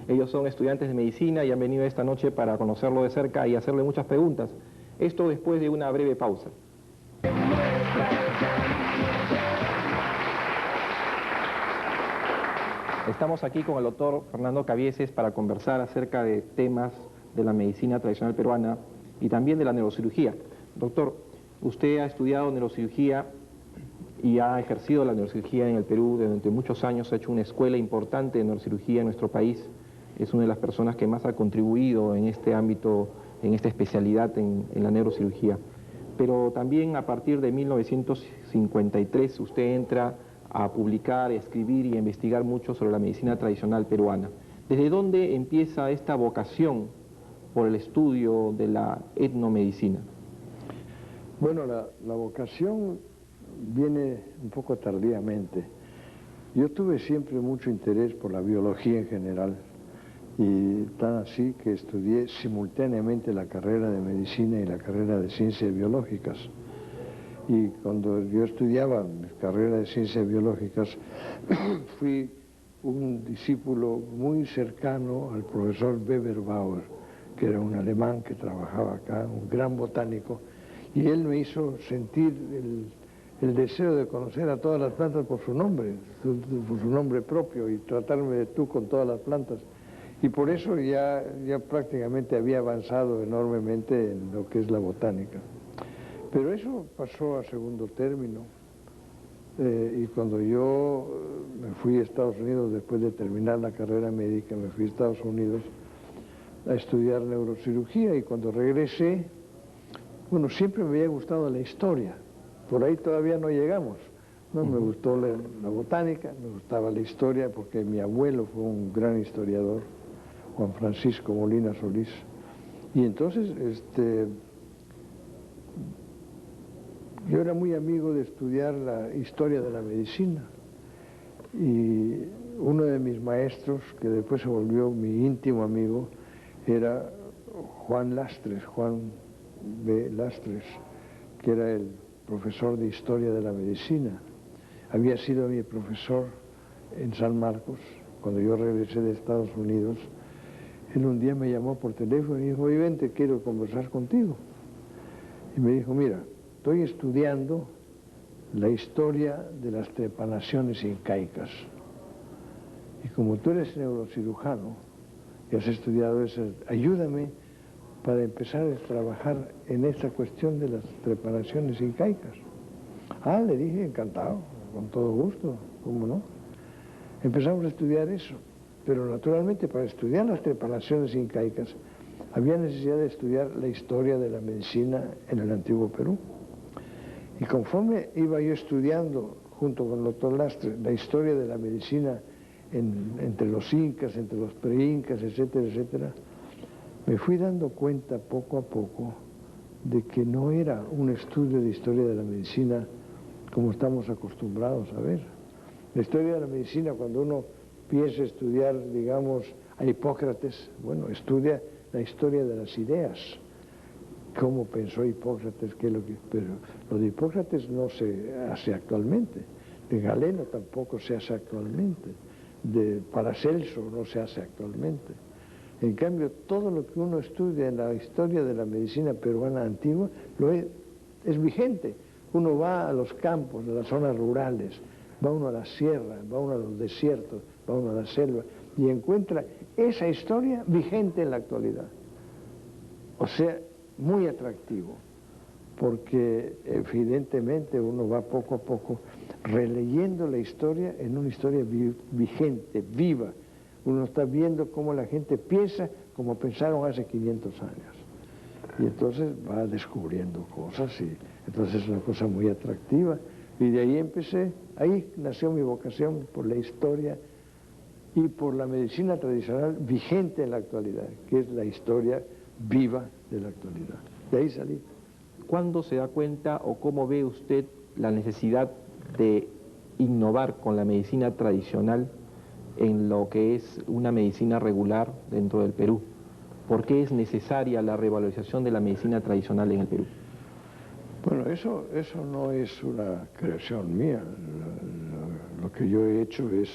Ellos son estudiantes de medicina y han venido esta noche para conocerlo de cerca y hacerle muchas preguntas. Esto después de una breve pausa. Estamos aquí con el doctor Fernando Cabieces para conversar acerca de temas de la medicina tradicional peruana y también de la neurocirugía. Doctor, usted ha estudiado neurocirugía y ha ejercido la neurocirugía en el Perú durante muchos años, ha hecho una escuela importante de neurocirugía en nuestro país, es una de las personas que más ha contribuido en este ámbito, en esta especialidad en la neurocirugía. Pero también a partir de 1953 usted entra a publicar, a escribir y a investigar mucho sobre la medicina tradicional peruana. ¿Desde dónde empieza esta vocación por el estudio de la etnomedicina? Bueno, la vocación viene un poco tardíamente. Yo tuve siempre mucho interés por la biología en general y tan así que estudié simultáneamente la carrera de medicina y la carrera de ciencias biológicas. Y cuando yo estudiaba mi carrera de ciencias biológicas, fui un discípulo muy cercano al profesor Weber Bauer, que era un alemán que trabajaba acá, un gran botánico, y él me hizo sentir el deseo de conocer a todas las plantas por su nombre propio, y tratarme de tú con todas las plantas. Y por eso ya prácticamente había avanzado enormemente en lo que es la botánica. Pero eso pasó a segundo término, y cuando yo me fui a Estados Unidos, después de terminar la carrera médica, me fui a Estados Unidos a estudiar neurocirugía, y cuando regresé, bueno, siempre me había gustado la historia, por ahí todavía no llegamos, ¿no? Me gustó la botánica, me gustaba la historia, porque mi abuelo fue un gran historiador, Juan Francisco Molina Solís, y entonces yo era muy amigo de estudiar la historia de la medicina, y uno de mis maestros, que después se volvió mi íntimo amigo, era Juan Lastres, Juan B. Lastres, que era el profesor de historia de la medicina. Había sido mi profesor en San Marcos. Cuando yo regresé de Estados Unidos, él un día me llamó por teléfono y dijo: oye, vente, quiero conversar contigo. Y me dijo: mira, estoy estudiando la historia de las trepanaciones incaicas, y como tú eres neurocirujano y has estudiado eso, ayúdame para empezar a trabajar en esa cuestión de las trepanaciones incaicas. Ah, le dije, encantado, con todo gusto, ¿cómo no? Empezamos a estudiar eso, pero naturalmente para estudiar las trepanaciones incaicas había necesidad de estudiar la historia de la medicina en el antiguo Perú. Y conforme iba yo estudiando, junto con el doctor Lastre, la historia de la medicina entre los incas, entre los preincas, etcétera, etcétera, me fui dando cuenta poco a poco de que no era un estudio de historia de la medicina como estamos acostumbrados a ver. La historia de la medicina, cuando uno piensa estudiar, digamos, a Hipócrates, bueno, estudia la historia de las ideas. ¿Cómo pensó Hipócrates? Pero lo de Hipócrates no se hace actualmente, de Galeno tampoco se hace actualmente, de Paracelso no se hace actualmente. En cambio, todo lo que uno estudia en la historia de la medicina peruana antigua es vigente. Uno va a los campos, a las zonas rurales, va uno a la sierra, va uno a los desiertos, va uno a la selva, y encuentra esa historia vigente en la actualidad. O sea, muy atractivo, porque evidentemente uno va poco a poco releyendo la historia en una historia vigente, viva. Uno está viendo cómo la gente piensa como pensaron hace 500 años. Y entonces va descubriendo cosas, y entonces es una cosa muy atractiva. Y de ahí empecé, ahí nació mi vocación por la historia y por la medicina tradicional vigente en la actualidad, que es la historia viva de la actualidad. De ahí salí. ¿Cuándo se da cuenta o cómo ve usted la necesidad de innovar con la medicina tradicional en lo que es una medicina regular dentro del Perú? ¿Por qué es necesaria la revalorización de la medicina tradicional en el Perú? Bueno, eso no es una creación mía. Lo que yo he hecho es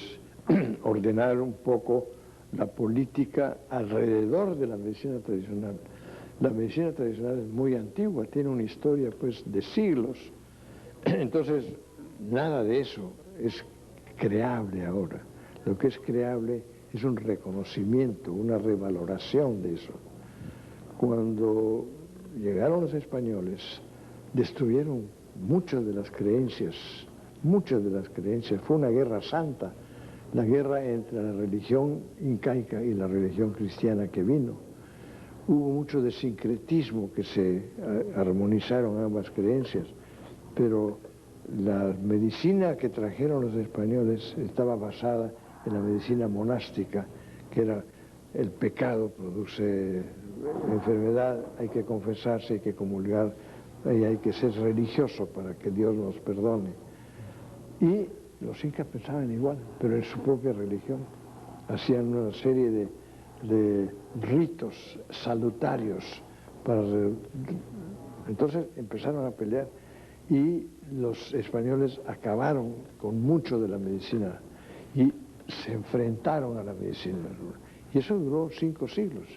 ordenar un poco la política alrededor de la medicina tradicional. La medicina tradicional es muy antigua, tiene una historia pues de siglos. Entonces, nada de eso es creable ahora. Lo que es creable es un reconocimiento, una revaloración de eso. Cuando llegaron los españoles, destruyeron muchas de las creencias, fue una guerra santa, la guerra entre la religión incaica y la religión cristiana que vino. Hubo mucho de sincretismo que se armonizaron ambas creencias, pero la medicina que trajeron los españoles estaba basada en la medicina monástica, que era el pecado produce enfermedad, hay que confesarse, hay que comulgar, y hay que ser religioso para que Dios nos perdone. Y los incas pensaban igual, pero en su propia religión. Hacían una serie de ritos salutarios para... Entonces empezaron a pelear y los españoles acabaron con mucho de la medicina y se enfrentaron a la medicina. Y eso duró 5 siglos.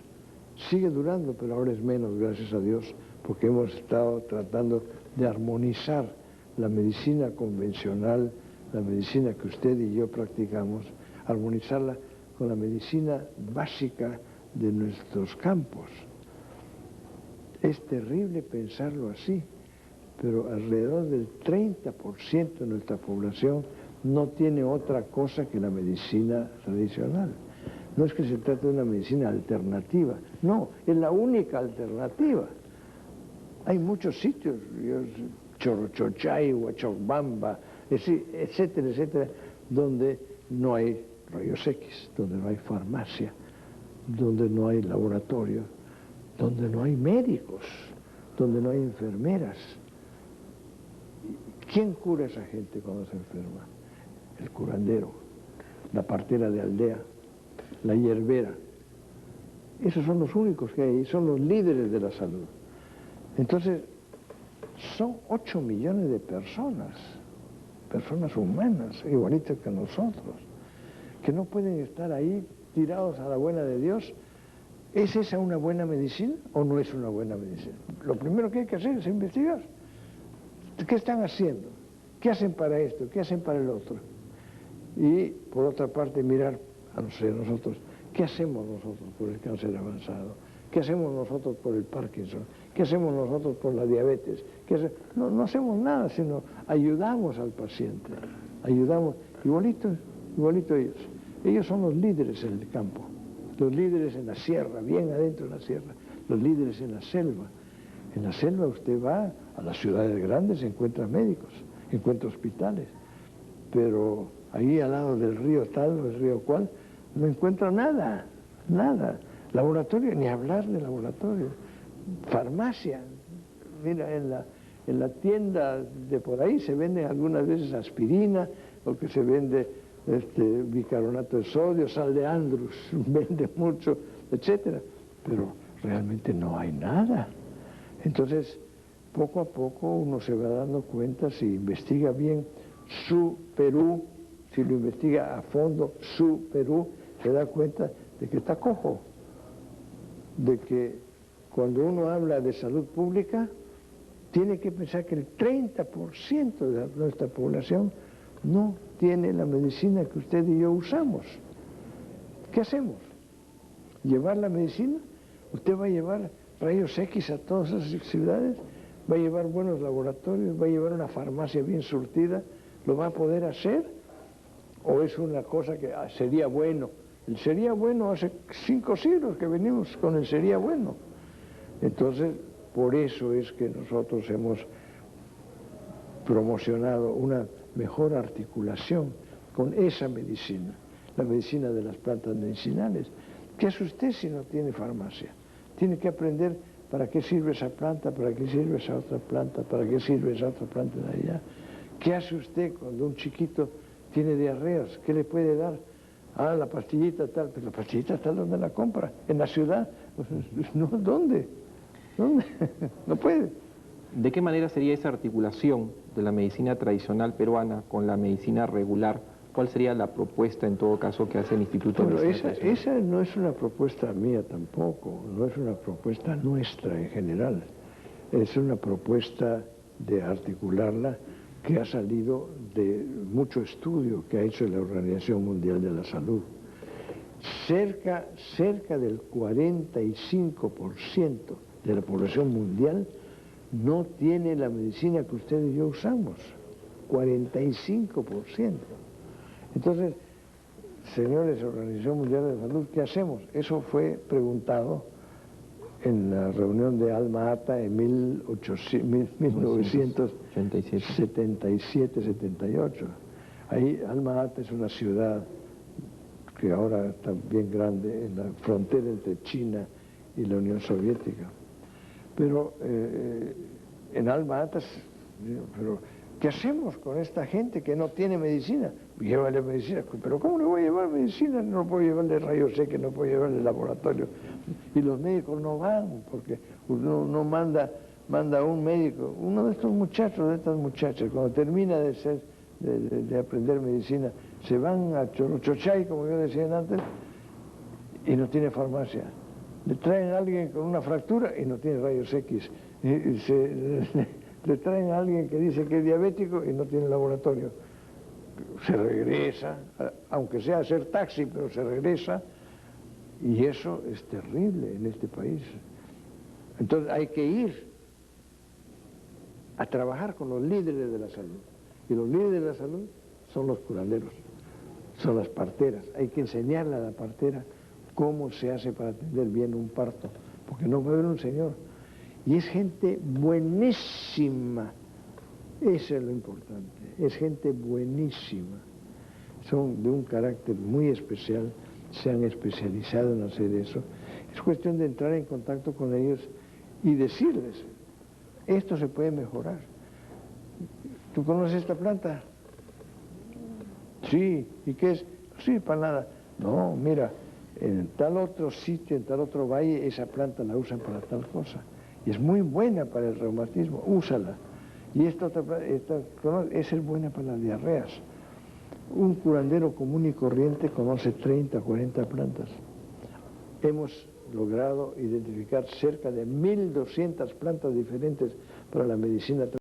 Sigue durando, pero ahora es menos, gracias a Dios, porque hemos estado tratando de armonizar la medicina convencional, la medicina que usted y yo practicamos, armonizarla con la medicina básica de nuestros campos. Es terrible pensarlo así, pero alrededor del 30% de nuestra población no tiene otra cosa que la medicina tradicional. No es que se trate de una medicina alternativa, no, es la única alternativa. Hay muchos sitios, Chorrochochay, Huachocbamba, etcétera, etcétera, donde no hay rayos X, donde no hay farmacia, donde no hay laboratorio, donde no hay médicos, donde no hay enfermeras. ¿Quién cura a esa gente cuando se enferma? El curandero, la partera de aldea, la hierbera. Esos son los únicos que hay, son los líderes de la salud. Entonces, son 8 millones de personas humanas, igualitas que nosotros, que no pueden estar ahí tirados a la buena de Dios. ¿Es esa una buena medicina o no es una buena medicina? Lo primero que hay que hacer es investigar. ¿Qué están haciendo? ¿Qué hacen para esto? ¿Qué hacen para el otro? Y, por otra parte, mirar a nosotros. ¿Qué hacemos nosotros por el cáncer avanzado? ¿Qué hacemos nosotros por el Parkinson? ¿Qué hacemos nosotros por la diabetes? No hacemos nada, sino ayudamos al paciente. Ayudamos, igualito ellos. Ellos son los líderes en el campo, los líderes en la sierra, bien adentro de la sierra, los líderes en la selva. En la selva usted va a las ciudades grandes, encuentra médicos, encuentra hospitales, pero ahí al lado del río tal o del río cual, no encuentra nada, nada. Laboratorio, ni hablar de laboratorio. Farmacia, mira, en la tienda de por ahí se vende algunas veces aspirina, porque se vende bicarbonato de sodio, sal de Andrus, vende mucho, etcétera, pero realmente no hay nada. Entonces, poco a poco uno se va dando cuenta, si investiga bien su Perú, si lo investiga a fondo su Perú, se da cuenta de que está cojo, de que cuando uno habla de salud pública, tiene que pensar que el 30% de nuestra población no tiene la medicina que usted y yo usamos. ¿Qué hacemos? ¿Llevar la medicina? ¿Usted va a llevar rayos X a todas esas ciudades? ¿Va a llevar buenos laboratorios? ¿Va a llevar una farmacia bien surtida? ¿Lo va a poder hacer? ¿O es una cosa que sería bueno? El sería bueno hace 5 siglos que venimos con el sería bueno. Entonces, por eso es que nosotros hemos promocionado una mejor articulación con esa medicina, la medicina de las plantas medicinales. ¿Qué hace usted si no tiene farmacia? Tiene que aprender para qué sirve esa planta, para qué sirve esa otra planta, para qué sirve esa otra planta de allá. ¿Qué hace usted cuando un chiquito tiene diarreas? ¿Qué le puede dar? Ah, la pastillita tal, pero la pastillita tal, ¿dónde la compra? ¿En la ciudad? No, ¿dónde? ¿Dónde? No puede. ¿De qué manera sería esa articulación de la medicina tradicional peruana con la medicina regular ¿Cuál sería la propuesta en todo caso que hace el Instituto de Bueno, Medicina Tradicional? esa no es una propuesta mía tampoco, no es una propuesta nuestra en general, es una propuesta de articularla que ha salido de mucho estudio que ha hecho la Organización Mundial de la Salud. Cerca del 45% de la población mundial no tiene la medicina que usted y yo usamos, 45%. Entonces, señores de la Organización Mundial de la Salud, ¿qué hacemos? Eso fue preguntado en la reunión de Alma Ata en 1977-78. Ahí Alma Ata es una ciudad que ahora está bien grande en la frontera entre China y la Unión Soviética. Pero en Alma Ata, pero ¿qué hacemos con esta gente que no tiene medicina? Llévale medicina. ¿Pero cómo le voy a llevar medicina? No puedo llevarle rayos X, no puedo llevarle laboratorio. Y los médicos no van, porque uno manda a un médico, uno de estos muchachos, de estas muchachas, cuando termina de aprender medicina, se van a Chorochochay, como yo decía antes, y no tiene farmacia. Le traen a alguien con una fractura y no tiene rayos X. Le traen a alguien que dice que es diabético y no tiene laboratorio. Se regresa, aunque sea hacer taxi, pero se regresa, y eso es terrible en este país. Entonces hay que ir a trabajar con los líderes de la salud, y los líderes de la salud son los curanderos, son las parteras. Hay que enseñarle a la partera cómo se hace para atender bien un parto, porque no puede haber un señor. Y es gente buenísima, eso es lo importante, es gente buenísima. Son de un carácter muy especial, se han especializado en hacer eso. Es cuestión de entrar en contacto con ellos y decirles, esto se puede mejorar. ¿Tú conoces esta planta? Sí, ¿y qué es? No sirve para nada. No, mira, en tal otro sitio, en tal otro valle, esa planta la usan para tal cosa. Y es muy buena para el reumatismo, úsala. Y esa es buena para las diarreas. Un curandero común y corriente conoce 30, 40 plantas. Hemos logrado identificar cerca de 1.200 plantas diferentes para la medicina tradicional.